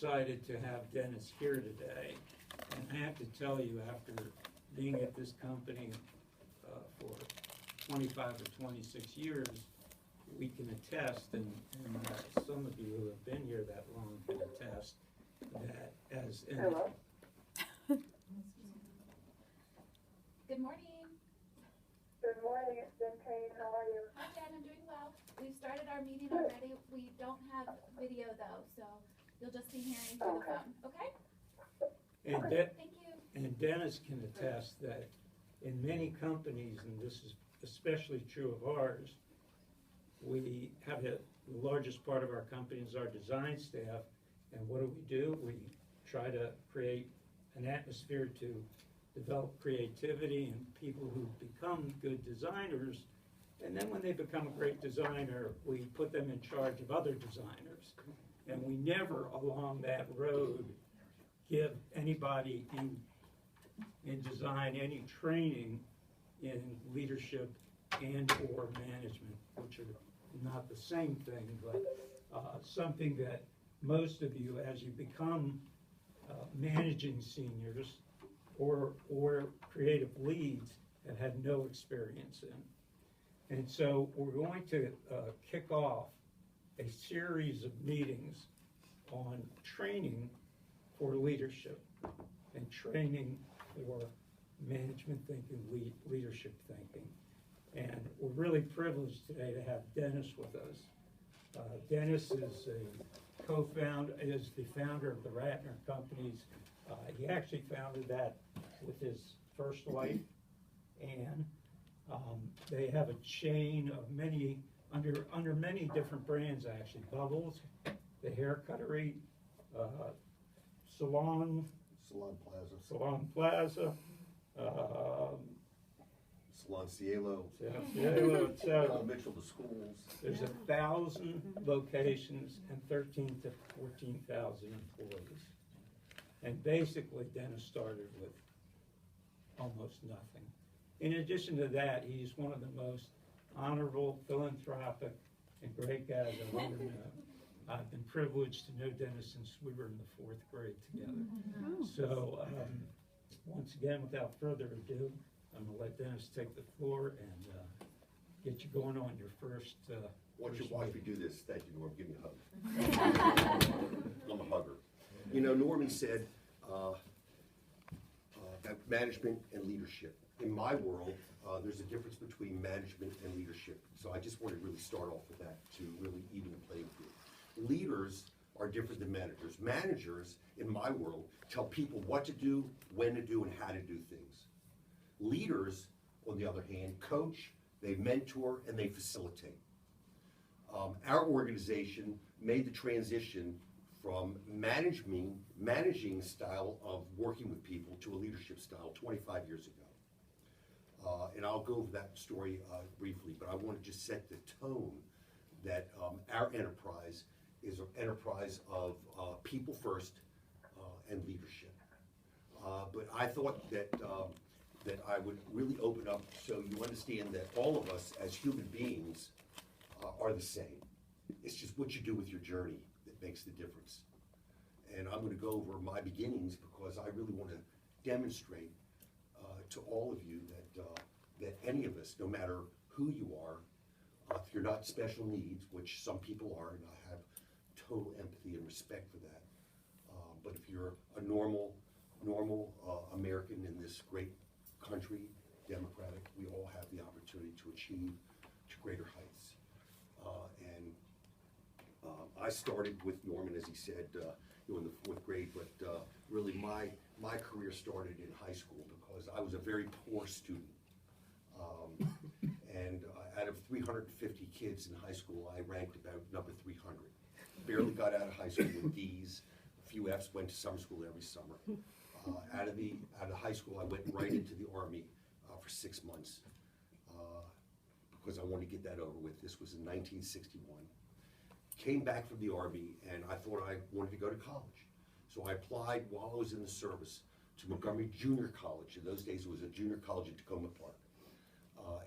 excited to have Dennis here today. And I have to tell you, after being at this company for 25 or 26 years, we can attest, and some of you who have been here that long can attest, that as in Hello. Good morning. Good morning, it's Jen Kane. How are you? Hi Jen, I'm doing well. We've started our meeting already. We don't have video though, so you'll just be hearing through the phone, okay? and Thank you. and Dennis can attest that in many companies, and this is especially true of ours, we have the largest part of our company is our design staff, and what do? We try to create an atmosphere to develop creativity and people who become good designers, and then when they become a great designer, we put them in charge of other designers. And we never along that road give anybody in design any training in leadership and or management, which are not the same thing, but something that most of you, as you become managing seniors or creative leads, have had no experience in. And so we're going to kick off a series of meetings on training for leadership and training for management thinking, leadership thinking. And we're really privileged today to have Dennis with us. Dennis is a co-founder, is the founder of the Ratner companies. He actually founded that with his first wife, Anne. They have a chain of many, under many different brands actually. Bubbles, the hair cuttery, Salon Plaza, Salon Cielo, Mitchell the schools. There's 1,000 locations and 13 to 14,000 employees. And basically, Dennis started with almost nothing. In addition to that, he's one of the most honorable, philanthropic, and great guys I've ever known. I've been privileged to know Dennis since we were in the 4th grade together. So, once again, without further ado, I'm going to let Dennis take the floor and get you going on your first. Watch me do this. Thank you, Norm. Give me a hug. I'm a hugger. You know, Norman said management and leadership. In my world, there's a difference between management and leadership. So I just want to really start off with that to really even the playing field. Leaders are different than managers. Managers, in my world, tell people what to do, when to do, and how to do things. Leaders, on the other hand, coach, they mentor, and they facilitate. Our organization made the transition from managing style of working with people to a leadership style 25 years ago. And I'll go over that story briefly, but I want to just set the tone that our enterprise is an enterprise of people first and leadership. But I thought that I would really open up so you understand that all of us as human beings are the same. It's just what you do with your journey that makes the difference. And I'm going to go over my beginnings because I really want to demonstrate to all of you that any of us, no matter who you are, if you're not special needs, which some people are, and I have total empathy and respect for that, but if you're a normal American in this great country, democratic, we all have the opportunity to achieve to greater heights. I started with Norman, as he said, in the 4th grade, but really my career started in high school because I was a very poor student. And out of 350 kids in high school, I ranked about number 300. Barely got out of high school with D's. A few F's, went to summer school every summer. Out of high school, I went right into the Army for 6 months because I wanted to get that over with. This was in 1961. Came back from the Army, and I thought I wanted to go to college. So I applied while I was in the service to Montgomery Junior College. In those days, it was a junior college in Tacoma Park.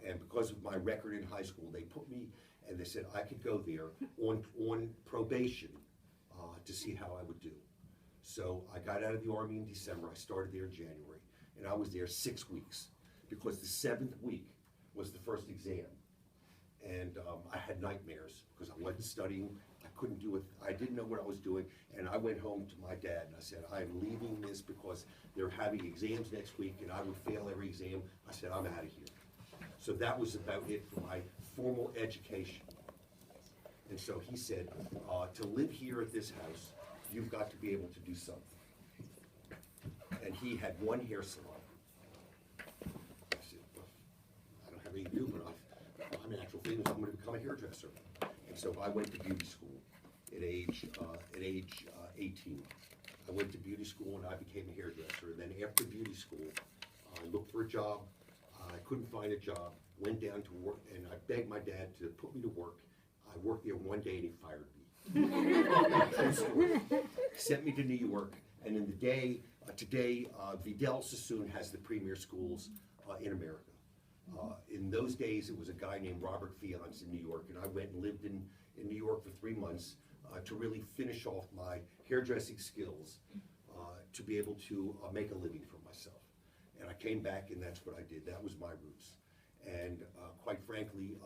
And because of my record in high school, they put me, and they said I could go there on probation to see how I would do. So I got out of the Army in December, I started there in January, and I was there 6 weeks, because the 7th week was the first exam. And I had nightmares, because I wasn't studying, I couldn't do it, I didn't know what I was doing, and I went home to my dad and I said, I am leaving this because they're having exams next week and I would fail every exam. I said, I'm out of here. So that was about it for my formal education. And so he said, to live here at this house, you've got to be able to do something. And he had one hair salon. I said, well, I don't have anything to do, but my natural thing is I'm going to become a hairdresser. And so I went to beauty school at age 18. I went to beauty school and I became a hairdresser. And then after beauty school, I looked for a job. I couldn't find a job. Went down to work, and I begged my dad to put me to work. I worked there one day and he fired me. True story. Sent me to New York, and in the day, today, Vidal Sassoon has the premier schools in America. In those days, it was a guy named Robert Fiance in New York, and I went and lived in New York for 3 months to really finish off my hairdressing skills to be able to make a living for myself. And I came back, and that's what I did. That was my roots. And quite frankly,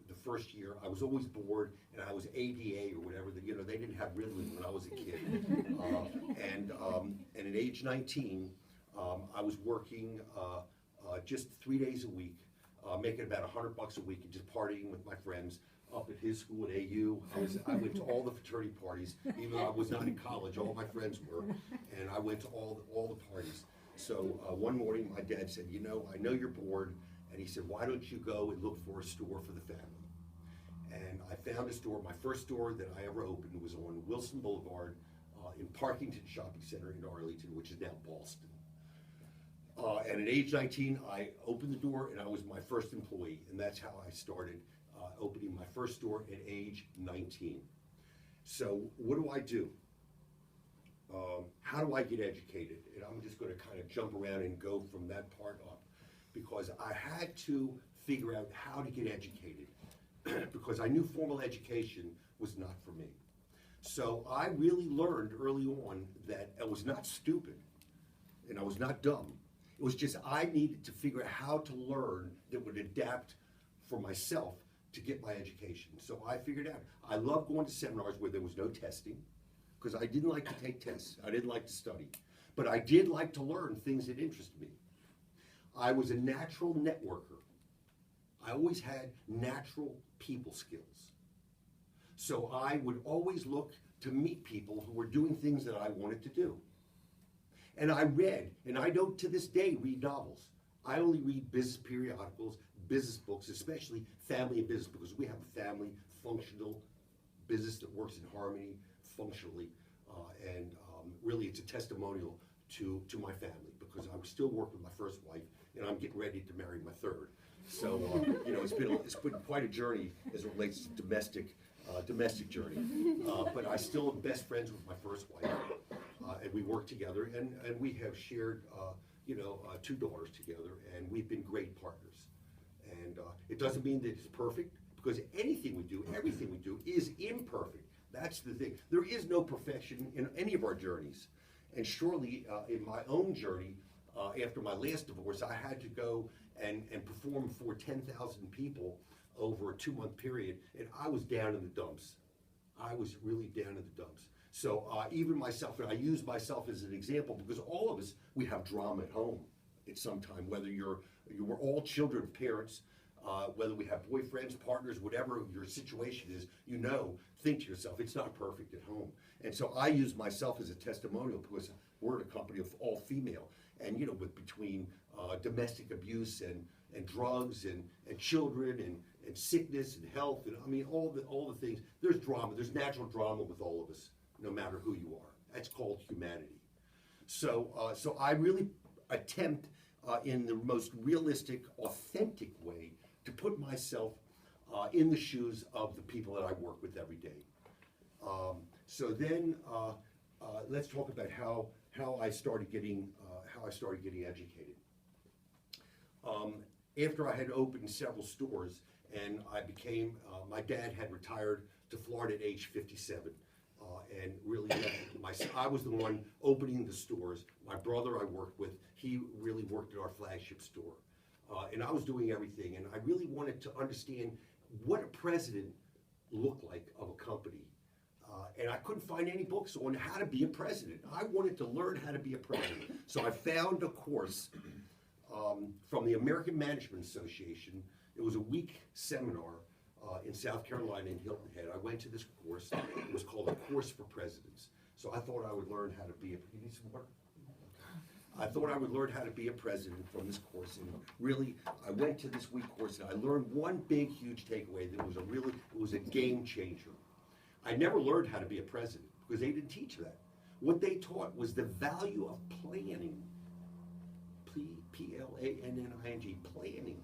the first year, I was always bored, and I was ADA or whatever. They didn't have Ritalin when I was a kid. And at age 19, I was working just 3 days a week, making about $100 a week, and just partying with my friends up at his school at AU. I went to all the fraternity parties, even though I was not in college. All my friends were, and I went to all the parties. So one morning, my dad said, I know you're bored. And he said, why don't you go and look for a store for the family? And I found a store. My first store that I ever opened was on Wilson Boulevard in Parkington Shopping Center in Arlington, which is now Boston. And at age 19, I opened the door and I was my first employee. And that's how I started opening my first store at age 19. So what do? How do I get educated? And I'm just going to kind of jump around and go from that part up, because I had to figure out how to get educated because I knew formal education was not for me. So I really learned early on that I was not stupid and I was not dumb. It was just I needed to figure out how to learn that would adapt for myself to get my education. So I figured out I love going to seminars where there was no testing, because I didn't like to take tests. I didn't like to study. But I did like to learn things that interested me. I was a natural networker. I always had natural people skills. So I would always look to meet people who were doing things that I wanted to do. And I read, and I don't to this day read novels. I only read business periodicals, business books, especially family and business, because we have a family, functional business that works in harmony, functionally, and really it's a testimonial to my family, because I was still working with my first wife, and I'm getting ready to marry my third. So it's been quite a journey as it relates to domestic journey. But I still am best friends with my first wife, and we work together, and we have shared 2 daughters together, and we've been great partners. And it doesn't mean that it's perfect, because anything we do, everything we do is imperfect. That's the thing. There is no perfection in any of our journeys. And surely in my own journey, after my last divorce, I had to go and perform for 10,000 people over a 2-month period, and I was down in the dumps. I was really down in the dumps. So even myself, and I use myself as an example, because all of us, we have drama at home at some time, whether we're all children of parents, whether we have boyfriends, partners, whatever your situation is, think to yourself, it's not perfect at home. And so I use myself as a testimonial, because we're in a company of all female. And with between domestic abuse and drugs and children and sickness and health, and I mean all the things, there's drama, there's natural drama with all of us, no matter who you are. That's called humanity. So I really attempt in the most realistic, authentic way to put myself in the shoes of the people that I work with every day. So then let's talk about how I started getting educated. After I had opened several stores, and I became, my dad had retired to Florida at age 57, and really, I was the one opening the stores. My brother I worked with, he really worked at our flagship store. And I was doing everything, and I really wanted to understand what a president looked like of a company. And I couldn't find any books on how to be a president. I wanted to learn how to be a president. So I found a course from the American Management Association. It was a week seminar in South Carolina in Hilton Head. I went to this course. It was called A Course for Presidents. So I thought I would learn how to be you need some water? I thought I would learn how to be a president from this course, and really, I went to this week course and I learned one big, huge takeaway that was a game changer. I never learned how to be a president because they didn't teach that. What they taught was the value of planning, P-L-A-N-N-I-N-G, planning.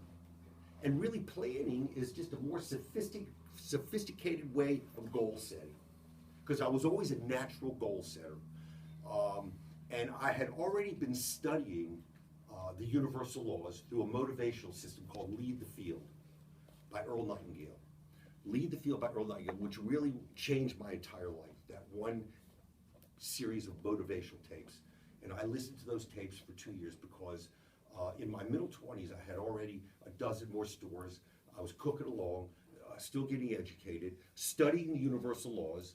And really, planning is just a more sophisticated way of goal setting, because I was always a natural goal setter. And I had already been studying the universal laws through a motivational system called Lead the Field by Earl Nightingale. Lead the Field by Earl Nightingale, which really changed my entire life, that one series of motivational tapes. And I listened to those tapes for 2 years because in my middle 20s, I had already a dozen more stores. I was cooking along, still getting educated, studying the universal laws,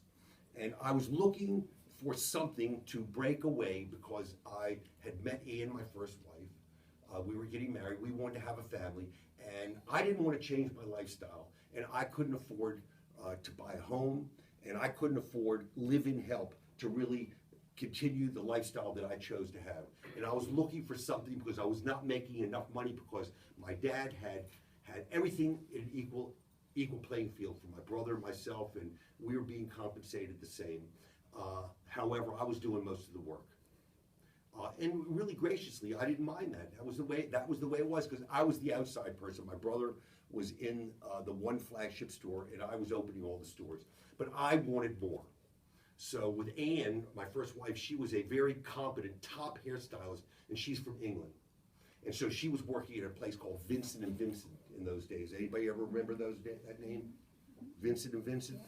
and I was looking for something to break away because I had met Ann, my first wife. We were getting married. We wanted to have a family, and I didn't want to change my lifestyle, and I couldn't afford to buy a home, and I couldn't afford live-in help to really continue the lifestyle that I chose to have. And I was looking for something because I was not making enough money because my dad had everything in an equal playing field for my brother and myself, and we were being compensated the same. However, I was doing most of the work. And really graciously, I didn't mind that. That was the way it was because I was the outside person. My brother was in the one flagship store, and I was opening all the stores. But I wanted more. So with Ann, my first wife, she was a very competent top hairstylist, and she's from England. And so she was working at a place called Vincent and Vincent in those days. Anybody ever remember that name? Vincent and Vincent?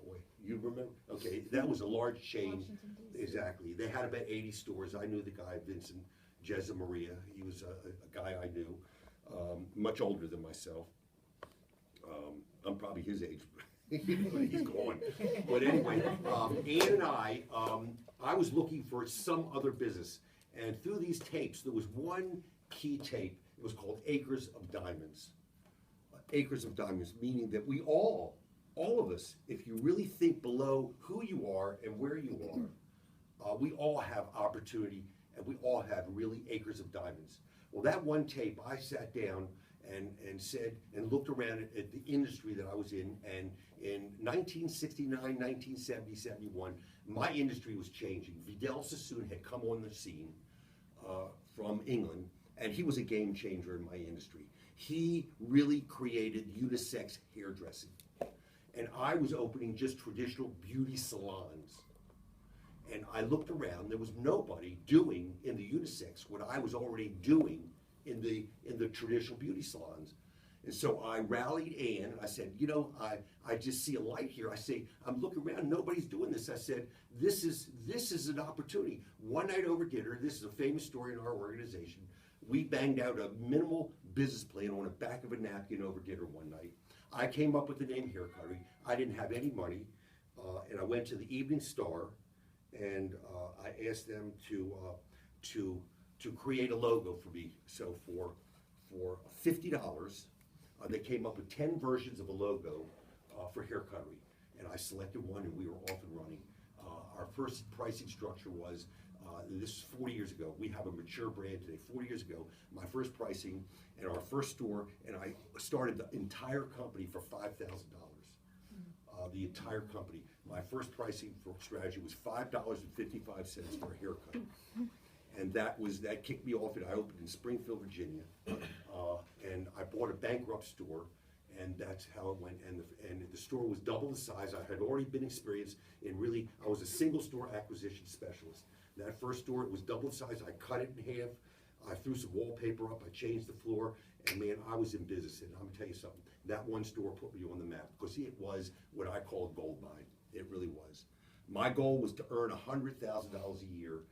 Boy, you remember? Okay, that was a large chain. Exactly. They had about 80 stores. I knew the guy, Vincent Jezza Maria. He was a guy I knew, much older than myself. I'm probably his age. He's gone. But anyway, Ann and I was looking for some other business. And through these tapes, there was one key tape. It was called Acres of Diamonds. Acres of Diamonds, meaning that we all of us, if you really think below who you are and where you are, we all have opportunity and we all have really acres of diamonds. Well, that one tape, I sat down and said, and looked around at the industry that I was in, and in 1969, 1970, 71, my industry was changing. Vidal Sassoon had come on the scene from England, and he was a game changer in my industry. He really created unisex hairdressing. And I was opening just traditional beauty salons. And I looked around, there was nobody doing in the unisex what I was already doing in the traditional beauty salons. And so I rallied Ann, and I said, you know, I just see a light here. I say, I'm looking around, nobody's doing this. I said, this is an opportunity. One night over dinner, this is a famous story in our organization, we banged out a minimal business plan on the back of a napkin over dinner one night. I came up with the name Hair Cuttery. I didn't have any money, and I went to the Evening Star, and I asked them to create a logo for me. So for $50, they came up with 10 versions of a logo for Hair Cuttery, and I selected one, and we were off and running. Our first pricing structure was, this is 40 years ago. We have a mature brand today. 40 years ago, my first pricing and our first store, and I started the entire company for $5,000. The entire company. My first pricing for strategy was $5.55 for a haircut. And that kicked me off, and I opened in Springfield, Virginia. And I bought a bankrupt store, and that's how it went. And the store was double the size. I had already been experienced in I was a single store acquisition specialist. That first store, it was double the size. I cut it in half. I threw some wallpaper up. I changed the floor. And man, I was in business. And I'm going to tell you something. That one store put me on the map because it was what I call a gold mine. It really was. My goal was to earn $100,000 a year